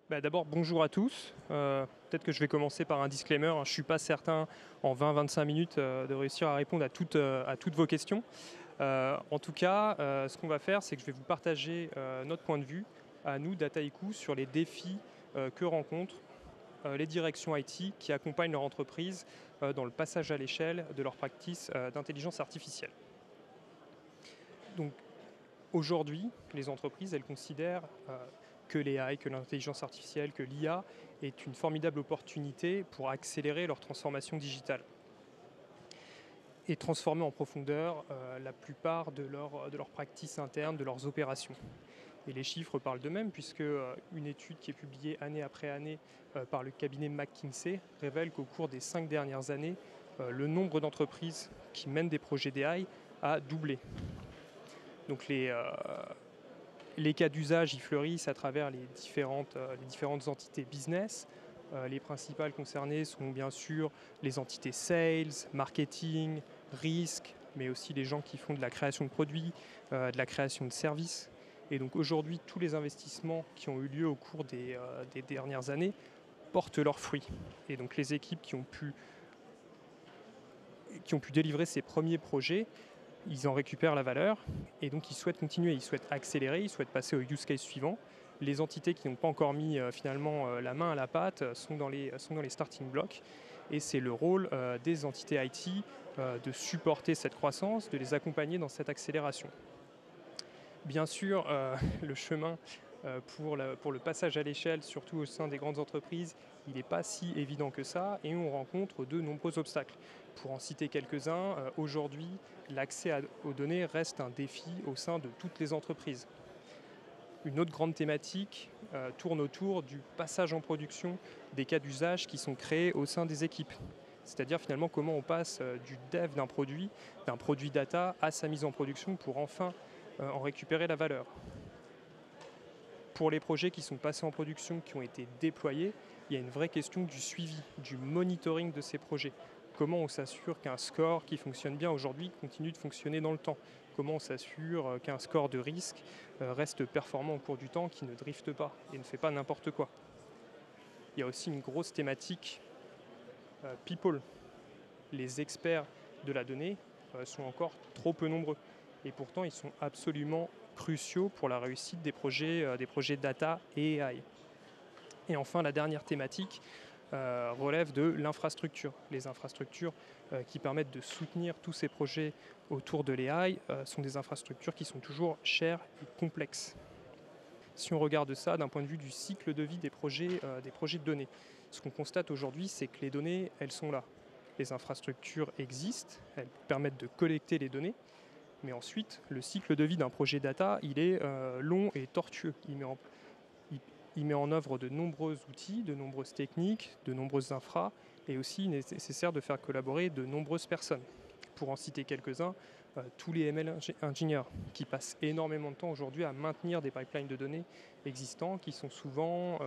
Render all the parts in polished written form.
D'abord, bonjour à tous. Peut-être que je vais commencer par un disclaimer, hein. Je ne suis pas certain en 20-25 minutes de réussir à répondre à toutes vos questions. En tout cas, ce qu'on va faire, c'est que je vais vous partager notre point de vue à nous, Dataiku, sur les défis que rencontrent les directions IT qui accompagnent leur entreprise dans le passage à l'échelle de leur practice d'intelligence artificielle. Donc, aujourd'hui, les entreprises, elles considèrent que l'AI, que l'intelligence artificielle, que l'IA est une formidable opportunité pour accélérer leur transformation digitale et transformer en profondeur la plupart de leurs practices internes, de leurs opérations. Et les chiffres parlent d'eux-mêmes, puisque une étude qui est publiée année après année par le cabinet McKinsey révèle qu'au cours des 5 dernières années, le nombre d'entreprises qui mènent des projets d'AI a doublé. Donc les cas d'usage y fleurissent à travers les différentes entités business. Les principales concernées sont bien sûr les entités sales, marketing, risque, mais aussi les gens qui font de la création de produits, de la création de services. Et donc aujourd'hui, tous les investissements qui ont eu lieu au cours des dernières années portent leurs fruits. Et donc les équipes qui ont pu délivrer ces premiers projets, ils en récupèrent la valeur et donc ils souhaitent continuer, ils souhaitent accélérer, ils souhaitent passer au use case suivant. Les entités qui n'ont pas encore mis finalement la main à la pâte sont dans les starting blocks et c'est le rôle des entités IT de supporter cette croissance, de les accompagner dans cette accélération. Bien sûr, le chemin pour le passage à l'échelle, surtout au sein des grandes entreprises, il n'est pas si évident que ça et on rencontre de nombreux obstacles. Pour en citer quelques-uns, aujourd'hui, l'accès aux données reste un défi au sein de toutes les entreprises. Une autre grande thématique tourne autour du passage en production des cas d'usage qui sont créés au sein des équipes. C'est-à-dire finalement comment on passe du dev d'un produit data à sa mise en production pour enfin en récupérer la valeur. Pour les projets qui sont passés en production, qui ont été déployés, il y a une vraie question du suivi, du monitoring de ces projets. Comment on s'assure qu'un score qui fonctionne bien aujourd'hui continue de fonctionner dans le temps? Comment on s'assure qu'un score de risque reste performant au cours du temps, qui ne drifte pas et ne fait pas n'importe quoi? Il y a aussi une grosse thématique people. Les experts de la donnée sont encore trop peu nombreux. Et pourtant, ils sont absolument cruciaux pour la réussite des projets data et AI. Et enfin, la dernière thématique relève de l'infrastructure. Les infrastructures qui permettent de soutenir tous ces projets autour de l'AI sont des infrastructures qui sont toujours chères et complexes. Si on regarde ça d'un point de vue du cycle de vie des projets de données, ce qu'on constate aujourd'hui, c'est que les données, elles sont là. Les infrastructures existent, elles permettent de collecter les données, mais ensuite, le cycle de vie d'un projet data, il est long et tortueux. Il met en œuvre de nombreux outils, de nombreuses techniques, de nombreuses infras, et aussi nécessaire de faire collaborer de nombreuses personnes. Pour en citer quelques-uns, tous les ML ingénieurs qui passent énormément de temps aujourd'hui à maintenir des pipelines de données existants qui sont souvent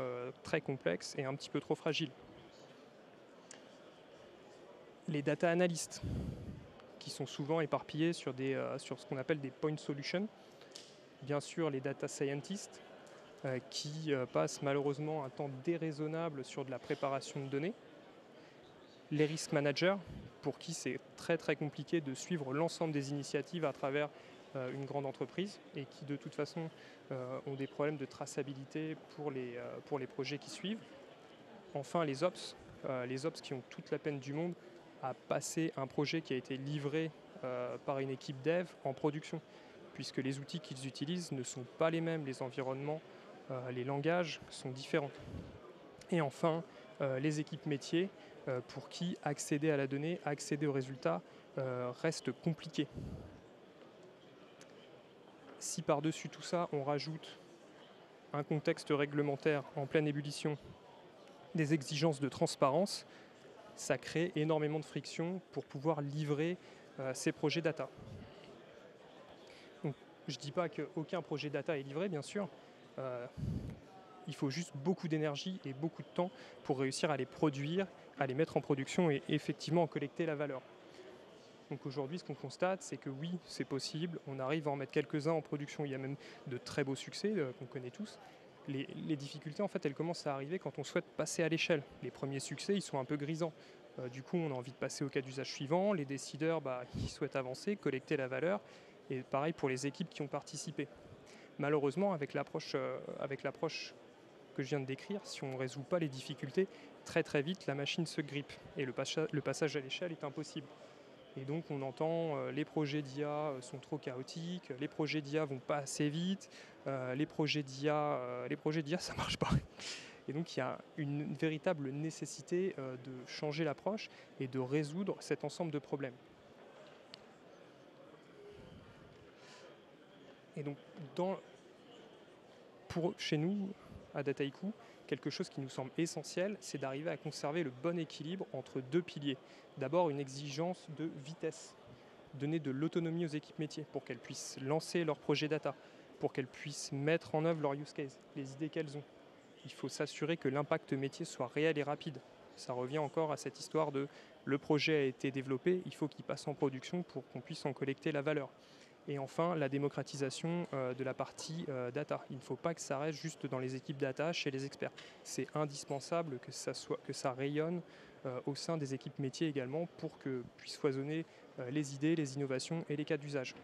très complexes et un petit peu trop fragiles. Les data analysts qui sont souvent éparpillés sur ce qu'on appelle des point solutions. Bien sûr, les data scientists qui passent malheureusement un temps déraisonnable sur de la préparation de données. Les risk managers, pour qui c'est très très compliqué de suivre l'ensemble des initiatives à travers une grande entreprise et qui de toute façon ont des problèmes de traçabilité pour les projets qui suivent. Enfin, les ops qui ont toute la peine du monde à passer un projet qui a été livré par une équipe dev en production, puisque les outils qu'ils utilisent ne sont pas les mêmes, les environnements, les langages sont différents. Et enfin, les équipes métiers, pour qui accéder à la donnée, accéder aux résultats, reste compliqué. Si par-dessus tout ça, on rajoute un contexte réglementaire en pleine ébullition, des exigences de transparence, ça crée énormément de friction pour pouvoir livrer ces projets data. Donc, je ne dis pas qu'aucun projet data est livré, bien sûr. Il faut juste beaucoup d'énergie et beaucoup de temps pour réussir à les produire, à les mettre en production et effectivement en collecter la valeur. Donc aujourd'hui, ce qu'on constate, c'est que oui, c'est possible. On arrive à en mettre quelques-uns en production. Il y a même de très beaux succès qu'on connaît tous. Les difficultés, en fait, elles commencent à arriver quand on souhaite passer à l'échelle. Les premiers succès, ils sont un peu grisants. Du coup, on a envie de passer au cas d'usage suivant. Les décideurs, ils souhaitent avancer, collecter la valeur. Et pareil pour les équipes qui ont participé. Malheureusement, avec l'approche que je viens de décrire, si on ne résout pas les difficultés, très très vite, la machine se grippe. Et le passage à l'échelle est impossible. Et donc on entend les projets d'IA sont trop chaotiques, les projets d'IA vont pas assez vite, les projets d'IA ça marche pas. Et donc il y a une véritable nécessité de changer l'approche et de résoudre cet ensemble de problèmes. Et donc chez nous, à Dataiku, quelque chose qui nous semble essentiel, c'est d'arriver à conserver le bon équilibre entre deux piliers. D'abord, une exigence de vitesse, donner de l'autonomie aux équipes métiers pour qu'elles puissent lancer leurs projets data, pour qu'elles puissent mettre en œuvre leur use case, les idées qu'elles ont. Il faut s'assurer que l'impact métier soit réel et rapide. Ça revient encore à cette histoire de le projet a été développé, il faut qu'il passe en production pour qu'on puisse en collecter la valeur. Et enfin, la démocratisation de la partie data. Il ne faut pas que ça reste juste dans les équipes data, chez les experts. C'est indispensable que ça rayonne au sein des équipes métiers également pour que puissent foisonner les idées, les innovations et les cas d'usage.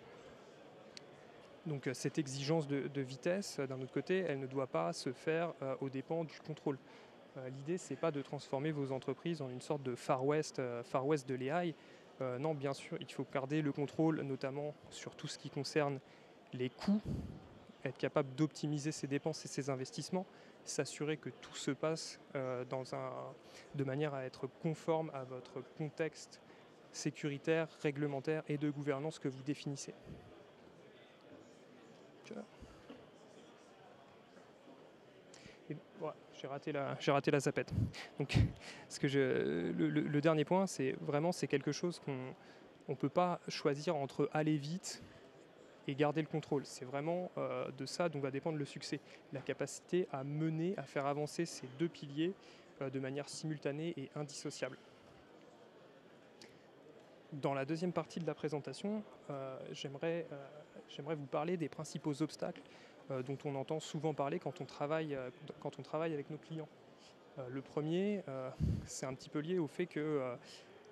Donc cette exigence de vitesse, d'un autre côté, elle ne doit pas se faire aux dépens du contrôle. L'idée, c'est pas de transformer vos entreprises en une sorte de Far West de l'AI. Non, bien sûr, il faut garder le contrôle, notamment sur tout ce qui concerne les coûts, être capable d'optimiser ses dépenses et ses investissements, s'assurer que tout se passe de manière à être conforme à votre contexte sécuritaire, réglementaire et de gouvernance que vous définissez. Et voilà, j'ai raté la zapette. Donc, le dernier point, c'est quelque chose qu'on ne peut pas choisir entre aller vite et garder le contrôle. C'est vraiment de ça dont va dépendre le succès. La capacité à mener, à faire avancer ces deux piliers de manière simultanée et indissociable. Dans la deuxième partie de la présentation, j'aimerais vous parler des principaux obstacles dont on entend souvent parler quand on travaille avec nos clients. Le premier, c'est un petit peu lié au fait que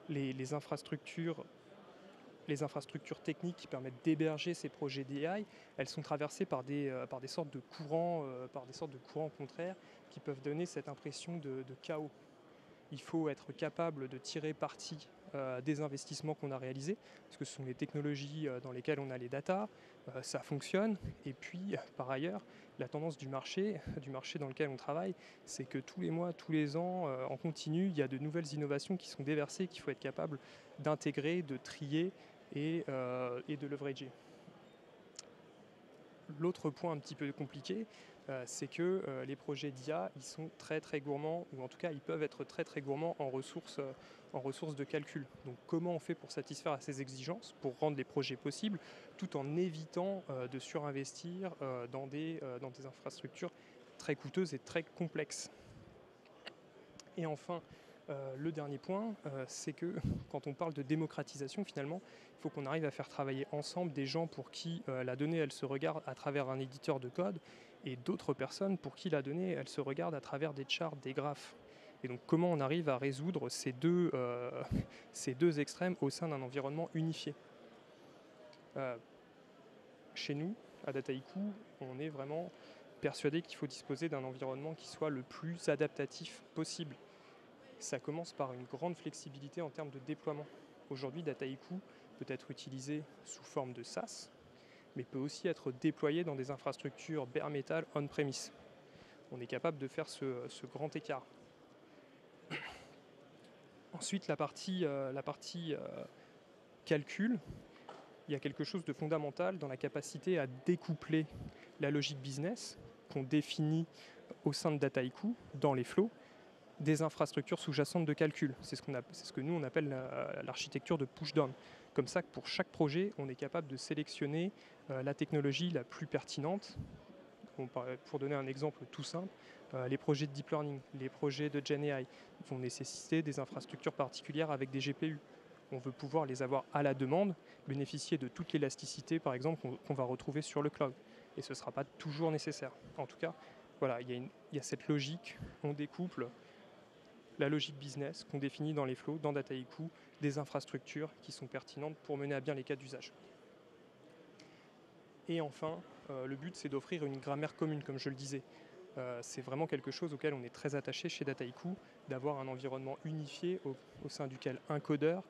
les infrastructures techniques qui permettent d'héberger ces projets d'AI, elles sont traversées par des sortes de courants contraires qui peuvent donner cette impression de chaos. Il faut être capable de tirer parti des investissements qu'on a réalisés, parce que ce sont les technologies dans lesquelles on a les data, ça fonctionne. Et puis, par ailleurs, la tendance du marché dans lequel on travaille, c'est que tous les mois, tous les ans, en continu, il y a de nouvelles innovations qui sont déversées, qu'il faut être capable d'intégrer, de trier et de leverager. L'autre point un petit peu compliqué, c'est que les projets d'IA, ils sont très très gourmands, ou en tout cas ils peuvent être très très gourmands en ressources de calcul. Donc comment on fait pour satisfaire à ces exigences, pour rendre les projets possibles, tout en évitant de surinvestir dans des infrastructures très coûteuses et très complexes. Et enfin, le dernier point, c'est que quand on parle de démocratisation, finalement, il faut qu'on arrive à faire travailler ensemble des gens pour qui la donnée, elle se regarde à travers un éditeur de code, et d'autres personnes pour qui la donnée, elle se regarde à travers des charts, des graphes. Et donc comment on arrive à résoudre ces deux extrêmes au sein d'un environnement unifié. Chez nous, à Dataiku, on est vraiment persuadé qu'il faut disposer d'un environnement qui soit le plus adaptatif possible. Ça commence par une grande flexibilité en termes de déploiement. Aujourd'hui, Dataiku peut être utilisé sous forme de SaaS, mais peut aussi être déployé dans des infrastructures bare metal on-premise. On est capable de faire ce grand écart. Ensuite, la partie calcul, il y a quelque chose de fondamental dans la capacité à découpler la logique business qu'on définit au sein de Dataiku dans les flows des infrastructures sous-jacentes de calcul. C'est ce que nous on appelle l'architecture de push-down. Comme ça, pour chaque projet, on est capable de sélectionner la technologie la plus pertinente. Pour donner un exemple tout simple, les projets de deep learning, les projets de Gen AI vont nécessiter des infrastructures particulières avec des GPU. On veut pouvoir les avoir à la demande, bénéficier de toute l'élasticité, par exemple, qu'on va retrouver sur le cloud. Et ce ne sera pas toujours nécessaire. En tout cas, Voilà, il y a cette logique, on découple la logique business qu'on définit dans les flows, dans Dataiku, des infrastructures qui sont pertinentes pour mener à bien les cas d'usage. Et enfin, le but c'est d'offrir une grammaire commune, comme je le disais. C'est vraiment quelque chose auquel on est très attaché chez Dataiku, d'avoir un environnement unifié au sein duquel un codeur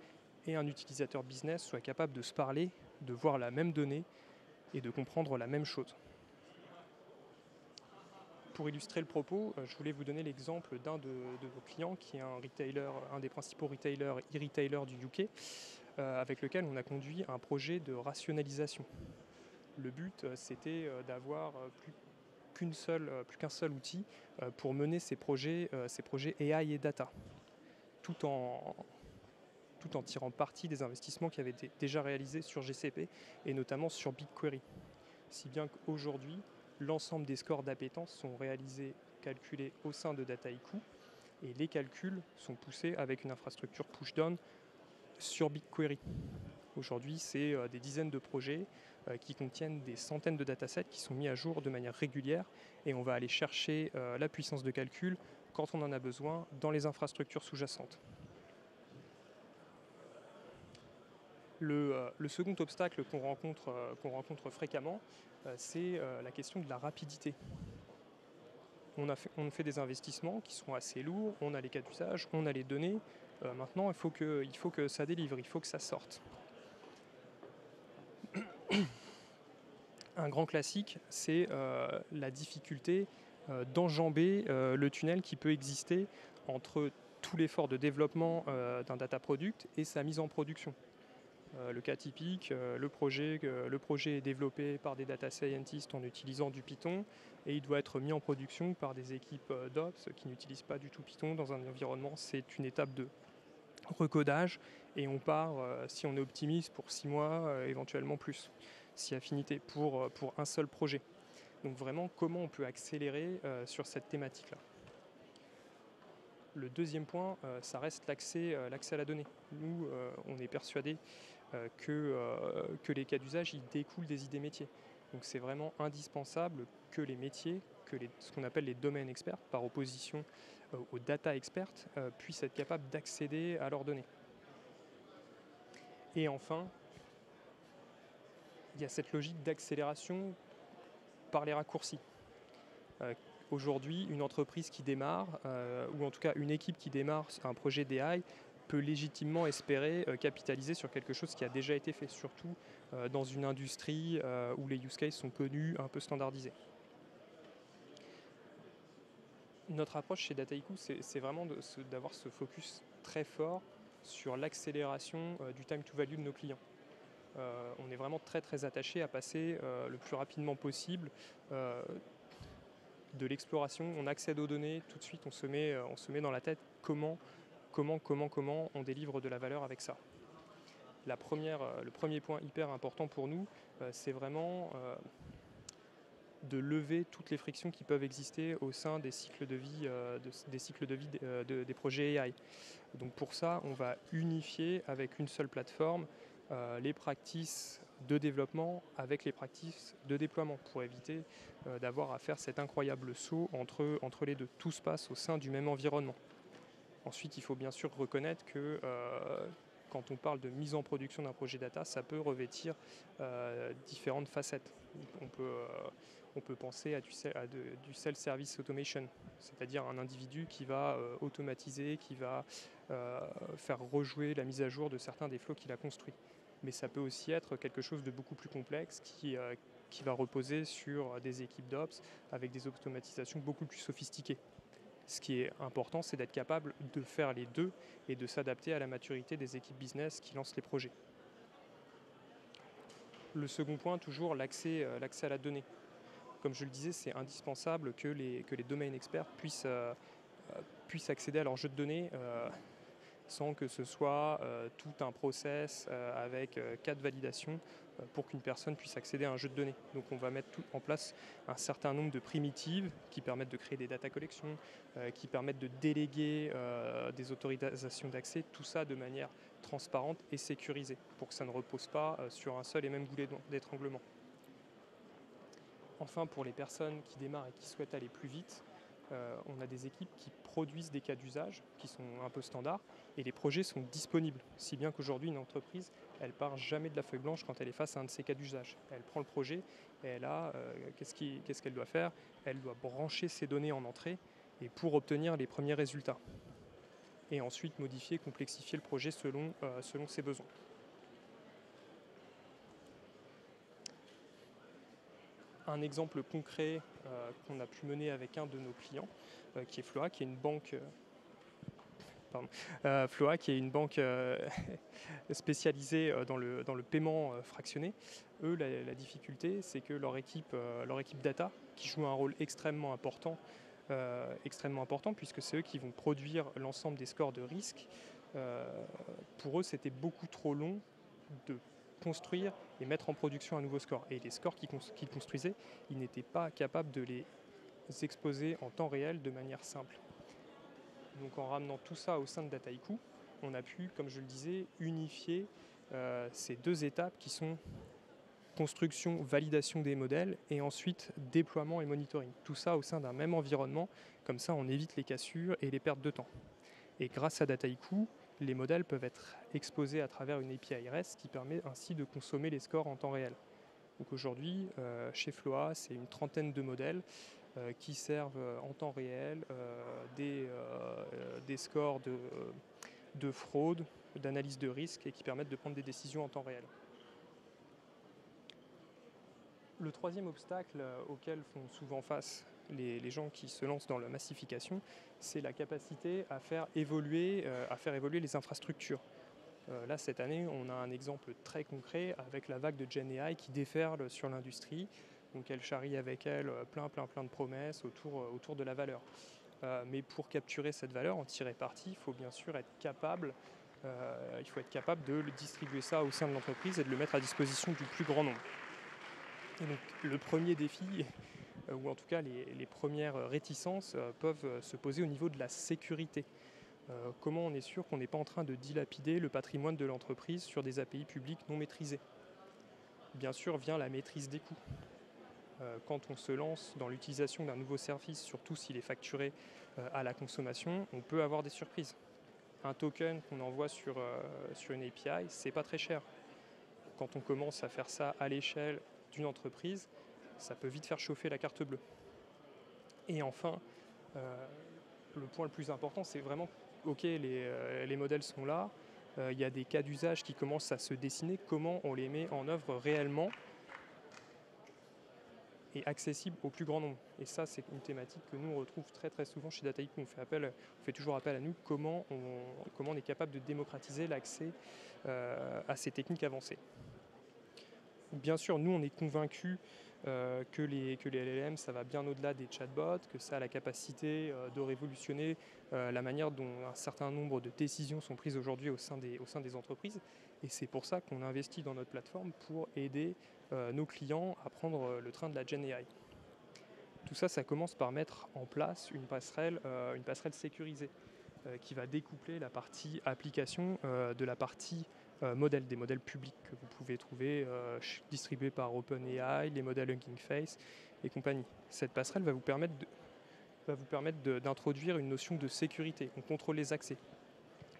et un utilisateur business soient capables de se parler, de voir la même donnée et de comprendre la même chose. Pour illustrer le propos, je voulais vous donner l'exemple d'un de vos clients qui est un retailer, un des principaux retailers, e-retailers du UK, avec lequel on a conduit un projet de rationalisation. Le but, c'était d'avoir plus qu'un seul outil pour mener ces projets AI et data, tout en tirant parti des investissements qui avaient été déjà réalisés sur GCP et notamment sur BigQuery. Si bien qu'aujourd'hui, l'ensemble des scores d'appétence sont réalisés, calculés au sein de Dataiku, et les calculs sont poussés avec une infrastructure pushdown sur BigQuery. Aujourd'hui, c'est des dizaines de projets qui contiennent des centaines de datasets qui sont mis à jour de manière régulière, et on va aller chercher la puissance de calcul quand on en a besoin dans les infrastructures sous-jacentes. Le second obstacle qu'on rencontre fréquemment, c'est la question de la rapidité. On fait des investissements qui sont assez lourds, on a les cas d'usage, on a les données. Maintenant, il faut que ça délivre, il faut que ça sorte. Un grand classique, c'est la difficulté d'enjamber le tunnel qui peut exister entre tout l'effort de développement d'un data product et sa mise en production. Le cas typique, le projet est développé par des data scientists en utilisant du Python et il doit être mis en production par des équipes d'Ops qui n'utilisent pas du tout Python dans un environnement. C'est une étape de recodage et on part, si on est optimiste, pour 6 mois, éventuellement plus, si affinité, pour un seul projet. Donc vraiment, comment on peut accélérer sur cette thématique-là. Le deuxième point, ça reste l'accès à la donnée. Nous, on est persuadés que les cas d'usage ils découlent des idées métiers. Donc c'est vraiment indispensable que les métiers, ce qu'on appelle les domaines experts, par opposition aux data experts, puissent être capables d'accéder à leurs données. Et enfin, il y a cette logique d'accélération par les raccourcis. Aujourd'hui, une entreprise qui démarre, ou en tout cas une équipe qui démarre un projet d'AI, peut légitimement espérer capitaliser sur quelque chose qui a déjà été fait, surtout dans une industrie où les use cases sont connus, un peu standardisés. Notre approche chez Dataiku, c'est vraiment d'avoir ce focus très fort sur l'accélération du time to value de nos clients. On est vraiment très très attaché à passer le plus rapidement possible de l'exploration. On accède aux données, tout de suite on se met dans la tête comment on délivre de la valeur avec ça. Le premier point hyper important pour nous, c'est vraiment de lever toutes les frictions qui peuvent exister au sein des cycles de vie, des projets AI. Donc pour ça, on va unifier avec une seule plateforme les practices de développement avec les practices de déploiement pour éviter d'avoir à faire cet incroyable saut entre les deux. Tout se passe au sein du même environnement. Ensuite, il faut bien sûr reconnaître que quand on parle de mise en production d'un projet data, ça peut revêtir différentes facettes. On peut penser à du self-service automation, c'est-à-dire un individu qui va automatiser, qui va faire rejouer la mise à jour de certains des flows qu'il a construits. Mais ça peut aussi être quelque chose de beaucoup plus complexe qui va reposer sur des équipes d'ops avec des automatisations beaucoup plus sophistiquées. Ce qui est important, c'est d'être capable de faire les deux et de s'adapter à la maturité des équipes business qui lancent les projets. Le second point, toujours l'accès à la donnée. Comme je le disais, c'est indispensable que les domaines experts puissent accéder à leur jeu de données sans que ce soit tout un process avec 4 validations pour qu'une personne puisse accéder à un jeu de données. Donc on va mettre en place un certain nombre de primitives qui permettent de créer des data collections, qui permettent de déléguer des autorisations d'accès, tout ça de manière transparente et sécurisée, pour que ça ne repose pas sur un seul et même goulet d'étranglement. Enfin, pour les personnes qui démarrent et qui souhaitent aller plus vite, on a des équipes qui produisent des cas d'usage qui sont un peu standards et les projets sont disponibles. Si bien qu'aujourd'hui, une entreprise, elle part jamais de la feuille blanche quand elle est face à un de ces cas d'usage. Elle prend le projet et elle a, qu'est-ce qu'elle doit faire? Elle doit brancher ses données en entrée et pour obtenir les premiers résultats. Et ensuite modifier, complexifier le projet selon ses besoins. Un exemple concret qu'on a pu mener avec un de nos clients, qui est Floa, qui est une banque, Floa, qui est une banque spécialisée dans le paiement fractionné. Eux, la difficulté, c'est que leur équipe data, qui joue un rôle extrêmement important, puisque c'est eux qui vont produire l'ensemble des scores de risque, pour eux, c'était beaucoup trop long de construire et mettre en production un nouveau score. Et les scores qu'ils construisaient, ils n'étaient pas capables de les exposer en temps réel de manière simple. Donc en ramenant tout ça au sein de Dataiku, on a pu, comme je le disais, unifier ces deux étapes qui sont construction, validation des modèles et ensuite déploiement et monitoring. Tout ça au sein d'un même environnement, comme ça on évite les cassures et les pertes de temps. Et grâce à Dataiku, les modèles peuvent être exposés à travers une API REST qui permet ainsi de consommer les scores en temps réel. Donc aujourd'hui, chez Floa, c'est une trentaine de modèles qui servent en temps réel des scores de fraude, d'analyse de risque et qui permettent de prendre des décisions en temps réel. Le troisième obstacle auquel font souvent face les gens qui se lancent dans la massification, c'est la capacité à faire évoluer les infrastructures. Là, cette année, on a un exemple très concret avec la vague de GenAI qui déferle sur l'industrie. Donc elle charrie avec elle plein de promesses autour de la valeur. Mais pour capturer cette valeur, en tirer parti, il faut bien sûr être capable de le distribuer ça au sein de l'entreprise et de le mettre à disposition du plus grand nombre. Et donc le premier défi, ou en tout cas les premières réticences, peuvent se poser au niveau de la sécurité. Comment on est sûr qu'on n'est pas en train de dilapider le patrimoine de l'entreprise sur des API publics non maîtrisés? Bien sûr vient la maîtrise des coûts. Quand on se lance dans l'utilisation d'un nouveau service, surtout s'il est facturé à la consommation, on peut avoir des surprises. Un token qu'on envoie sur une API, c'est pas très cher. Quand on commence à faire ça à l'échelle d'une entreprise, ça peut vite faire chauffer la carte bleue. Et enfin, le point le plus important, c'est vraiment, ok, les modèles sont là, il y a des cas d'usage qui commencent à se dessiner, comment on les met en œuvre réellement et accessible au plus grand nombre. Et ça, c'est une thématique que nous on retrouve très souvent chez Dataiku. On fait toujours appel à nous, comment on est capable de démocratiser l'accès à ces techniques avancées. Bien sûr, nous on est convaincus que les LLM, ça va bien au-delà des chatbots, que ça a la capacité de révolutionner la manière dont un certain nombre de décisions sont prises aujourd'hui au sein des entreprises. Et c'est pour ça qu'on investit dans notre plateforme pour aider nos clients à prendre le train de la GenAI. Tout ça, ça commence par mettre en place une passerelle sécurisée qui va découpler la partie application de la partie modèles, des modèles publics que vous pouvez trouver distribués par OpenAI, les modèles Hugging Face et compagnie. Cette passerelle va vous permettre d'introduire une notion de sécurité. On contrôle les accès.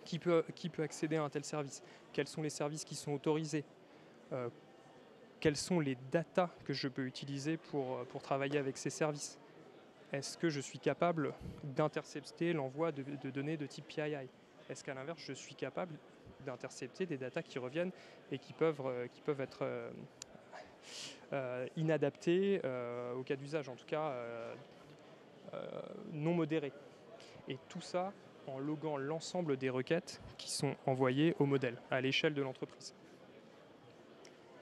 Qui peut accéder à un tel service? Quels sont les services qui sont autorisés? Quelles sont les datas que je peux utiliser pour travailler avec ces services? Est-ce que je suis capable d'intercepter l'envoi de données de type PII? Est-ce qu'à l'inverse, je suis capable d'intercepter des datas qui reviennent et qui peuvent être inadaptées au cas d'usage, en tout cas non modérées? Et tout ça en loguant l'ensemble des requêtes qui sont envoyées au modèle à l'échelle de l'entreprise.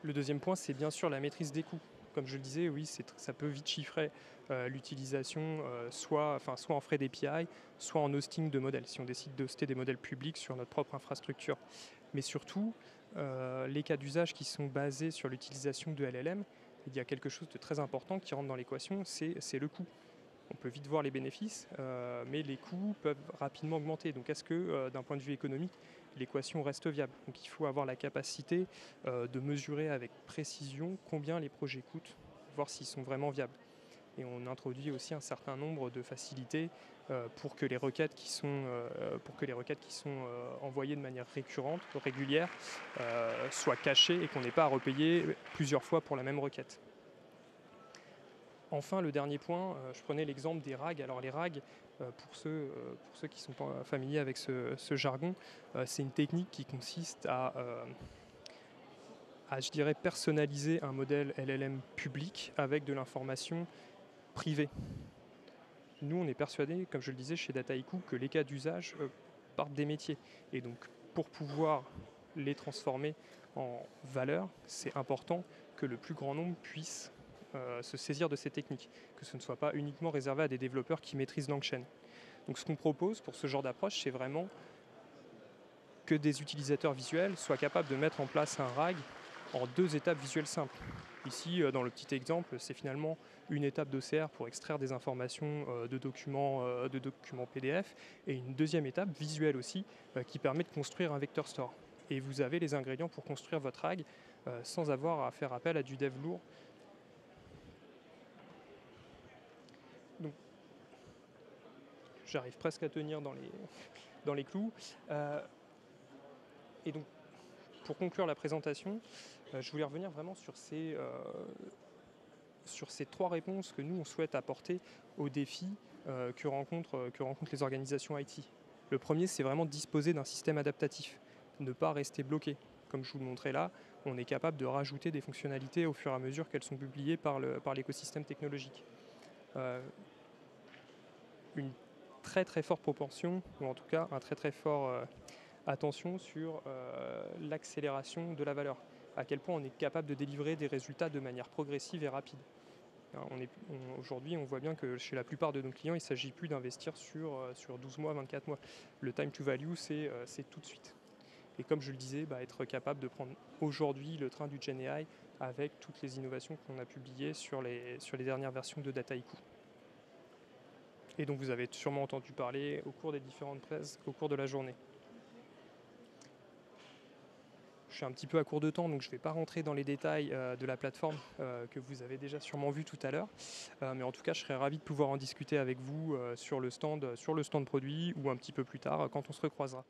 Le deuxième point, c'est bien sûr la maîtrise des coûts. Comme je le disais, oui, ça peut vite chiffrer l'utilisation, soit en frais d'API, soit en hosting de modèles, si on décide d'hoster des modèles publics sur notre propre infrastructure. Mais surtout, les cas d'usage qui sont basés sur l'utilisation de LLM, il y a quelque chose de très important qui rentre dans l'équation, c'est le coût. On peut vite voir les bénéfices, mais les coûts peuvent rapidement augmenter. Donc est-ce que, d'un point de vue économique, l'équation reste viable? Donc il faut avoir la capacité de mesurer avec précision combien les projets coûtent voir s'ils sont vraiment viables. Et on introduit aussi un certain nombre de facilités pour que les requêtes qui sont, envoyées de manière régulière, soient cachées et qu'on n'ait pas à repayer plusieurs fois pour la même requête. Enfin, le dernier point, je prenais l'exemple des RAG. Alors les RAG, pour ceux qui ne sont pas familiers avec ce jargon, c'est une technique qui consiste à, je dirais, personnaliser un modèle LLM public avec de l'information privée. Nous, on est persuadés, comme je le disais chez Dataiku, que les cas d'usage partent des métiers. Et donc, pour pouvoir les transformer en valeur, c'est important que le plus grand nombre puisse se saisir de ces techniques, que ce ne soit pas uniquement réservé à des développeurs qui maîtrisent LangChain. Donc ce qu'on propose pour ce genre d'approche, c'est vraiment que des utilisateurs visuels soient capables de mettre en place un RAG en 2 étapes visuelles simples. Ici, dans le petit exemple, c'est finalement une étape d'OCR pour extraire des informations de documents PDF et une deuxième étape visuelle aussi qui permet de construire un vector store. Et vous avez les ingrédients pour construire votre RAG sans avoir à faire appel à du dev lourd. Donc, j'arrive presque à tenir dans les clous. Et donc, pour conclure la présentation, je voulais revenir vraiment sur ces 3 réponses que nous, on souhaite apporter aux défis que rencontrent les organisations IT. Le premier, c'est vraiment de disposer d'un système adaptatif, ne pas rester bloqué. Comme je vous le montrais là, on est capable de rajouter des fonctionnalités au fur et à mesure qu'elles sont publiées par l'écosystème technologique. Une très très forte proportion, ou en tout cas un très très fort attention sur l'accélération de la valeur. À quel point on est capable de délivrer des résultats de manière progressive et rapide. Aujourd'hui, on voit bien que chez la plupart de nos clients, il ne s'agit plus d'investir sur 12 mois, 24 mois. Le time to value, c'est tout de suite. Et comme je le disais, être capable de prendre aujourd'hui le train du GenAI avec toutes les innovations qu'on a publiées sur les dernières versions de Dataiku. Et donc vous avez sûrement entendu parler au cours des différentes presses, au cours de la journée. Je suis un petit peu à court de temps, donc je ne vais pas rentrer dans les détails de la plateforme que vous avez déjà sûrement vu tout à l'heure. Mais en tout cas, je serais ravi de pouvoir en discuter avec vous sur le stand produit ou un petit peu plus tard quand on se recroisera.